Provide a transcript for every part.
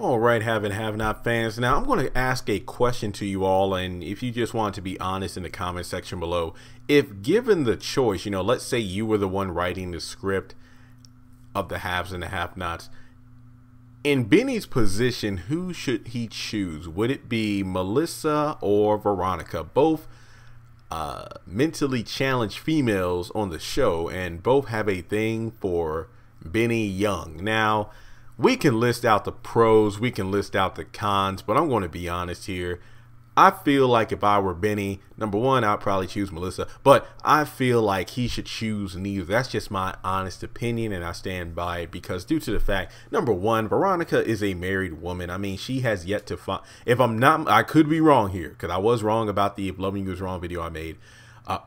All right, have not fans. Now I'm going to ask a question to you all, and if you just want to be honest in the comment section below, if given the choice, let's say you were the one writing the script of the haves and the have-nots, in Benny's position, who should he choose? Would it be Melissa or Veronica? Both mentally challenged females on the show, and both have a thing for Benny Young. Now, we can list out the pros, we can list out the cons, but I'm going to be honest here. I feel like if I were Benny, number one, I'd probably choose Melissa, but I feel like he should choose neither. That's just my honest opinion, and I stand by it because due to the fact, number one, Veronica is a married woman. I mean, she has yet to find, if I'm not, I could be wrong here, because I was wrong about the If Loving You Is Wrong video I made.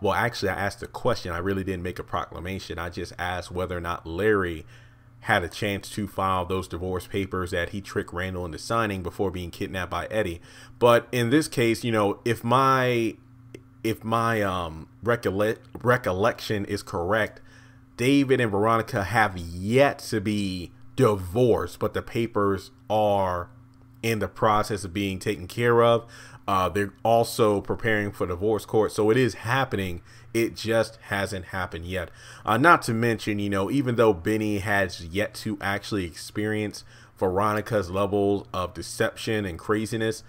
Well, actually, I asked a question. I really didn't make a proclamation. I just asked whether or not Larry had a chance to file those divorce papers that he tricked Randall into signing before being kidnapped by Eddie. But in this case, if my recollection is correct, David and Veronica have yet to be divorced, but the papers are in the process of being taken care of. They're also preparing for divorce court, so it is happening. It just hasn't happened yet. Not to mention, even though Benny has yet to actually experience Veronica's level of deception and craziness,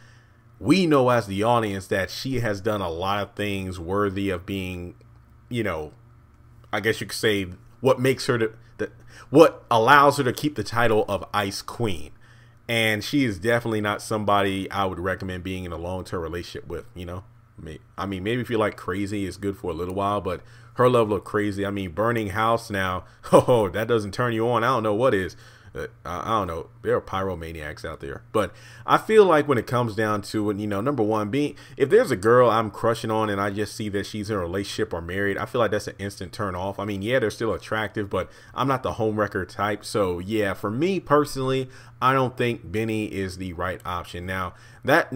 we know as the audience that she has done a lot of things worthy of being, I guess you could say what makes her what allows her to keep the title of Ice Queen. And she is definitely not somebody I would recommend being in a long-term relationship with, I mean, maybe if you like crazy, it's good for a little while, but her level of crazy, I mean, burning house now, oh, that doesn't turn you on. I don't know what is. I don't know. There are pyromaniacs out there. But I feel like when it comes down to it, number one, if there's a girl I'm crushing on and I just see that she's in a relationship or married, I feel like that's an instant turn off. I mean, yeah, they're still attractive, but I'm not the homewrecker type. So, yeah, for me personally, I don't think Benny is the right option. Now, that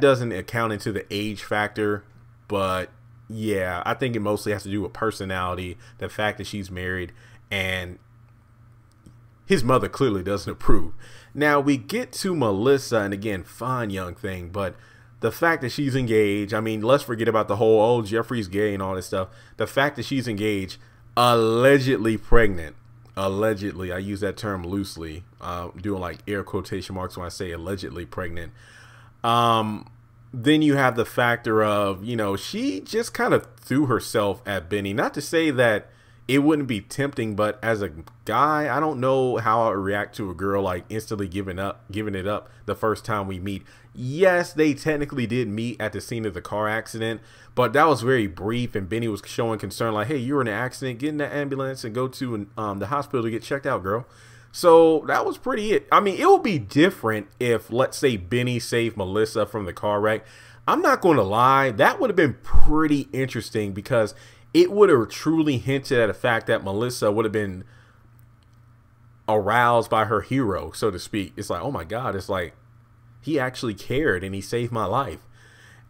doesn't account into the age factor, but yeah, I think it mostly has to do with personality, the fact that she's married, and his mother clearly doesn't approve. Now we get to Melissa, and again, fine young thing, but the fact that she's engaged, I mean, let's forget about the whole, oh, Jeffrey's gay and all this stuff. The fact that she's engaged, allegedly pregnant, allegedly, I use that term loosely, doing like air quotation marks when I say allegedly pregnant. Then you have the factor of, she just kind of threw herself at Benny. Not to say that it wouldn't be tempting, but as a guy, I don't know how I would react to a girl like instantly giving it up the first time we meet. Yes, they technically did meet at the scene of the car accident, but that was very brief, and Benny was showing concern like, hey, you were in an accident, get in the ambulance and go to the hospital to get checked out, girl. So that was pretty it. I mean, it would be different if, let's say, Benny saved Melissa from the car wreck. I'm not going to lie, that would have been pretty interesting because it would have truly hinted at the fact that Melissa would have been aroused by her hero, so to speak. It's like, oh my God, it's like he actually cared and he saved my life.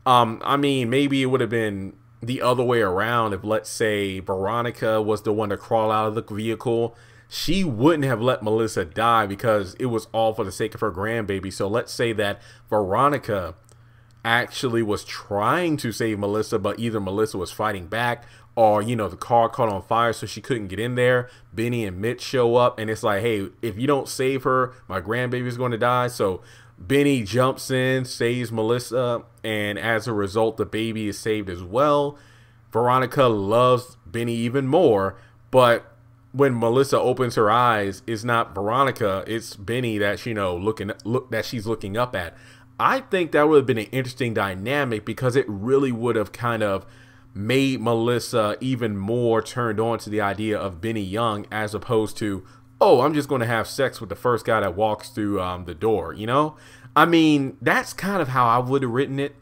I mean, maybe it would have been the other way around if, let's say, Veronica was the one to crawl out of the vehicle. She wouldn't have let Melissa die because it was all for the sake of her grandbaby. So let's say that Veronica actually was trying to save Melissa, but either Melissa was fighting back or, the car caught on fire so she couldn't get in there. Benny and Mitch show up and it's like, hey, if you don't save her, my grandbaby is going to die. So Benny jumps in, saves Melissa, and as a result, the baby is saved as well. Veronica loves Benny even more, but when Melissa opens her eyes, it's not Veronica, it's Benny that that she's looking up at. I think that would have been an interesting dynamic because it really would have kind of made Melissa even more turned on to the idea of Benny Young as opposed to, oh, I'm just going to have sex with the first guy that walks through the door, I mean, that's kind of how I would have written it.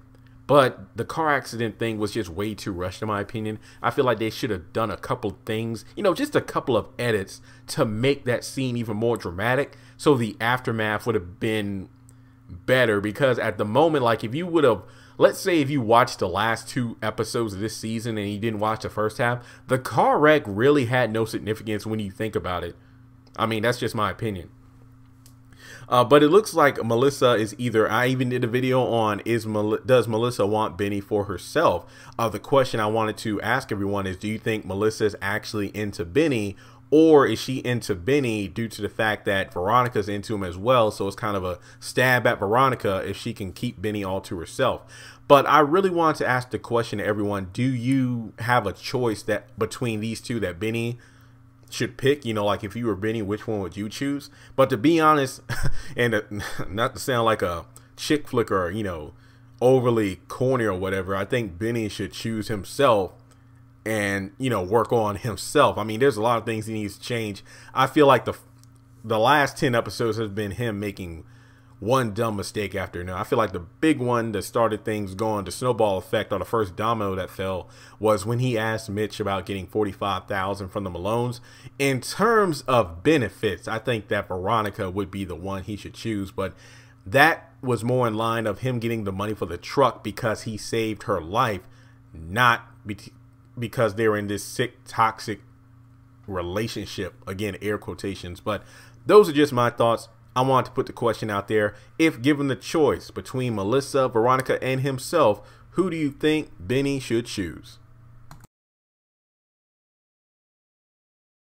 But the car accident thing was just way too rushed, in my opinion. I feel like they should have done a couple things, just a couple of edits to make that scene even more dramatic. So the aftermath would have been better because at the moment, like if you would have, let's say if you watched the last 2 episodes of this season and you didn't watch the first half, the car wreck really had no significance when you think about it. I mean, that's just my opinion. But it looks like Melissa is either, I even did a video on, does Melissa want Benny for herself? The question I wanted to ask everyone is, do you think Melissa is actually into Benny, or is she into Benny due to the fact that Veronica's into him as well? So it's kind of a stab at Veronica if she can keep Benny all to herself. But I really wanted to ask the question to everyone, do you have a choice that between these two that Benny should pick? You know, like if you were Benny, which one would you choose? But to be honest, and not to sound like a chick flick or, you know, overly corny or whatever, I think Benny should choose himself and, you know, work on himself. I mean, there's a lot of things he needs to change. I feel like the last 10 episodes has been him making one dumb mistake after another. I feel like the big one that started things going, the snowball effect, or the first domino that fell, was when he asked Mitch about getting $45,000 from the Malones. In terms of benefits, I think that Veronica would be the one he should choose, but that was more in line of him getting the money for the truck because he saved her life, not because they're in this sick, toxic relationship. Again, air quotations. But those are just my thoughts. I want to put the question out there. If given the choice between Melissa, Veronica, and himself, who do you think Benny should choose?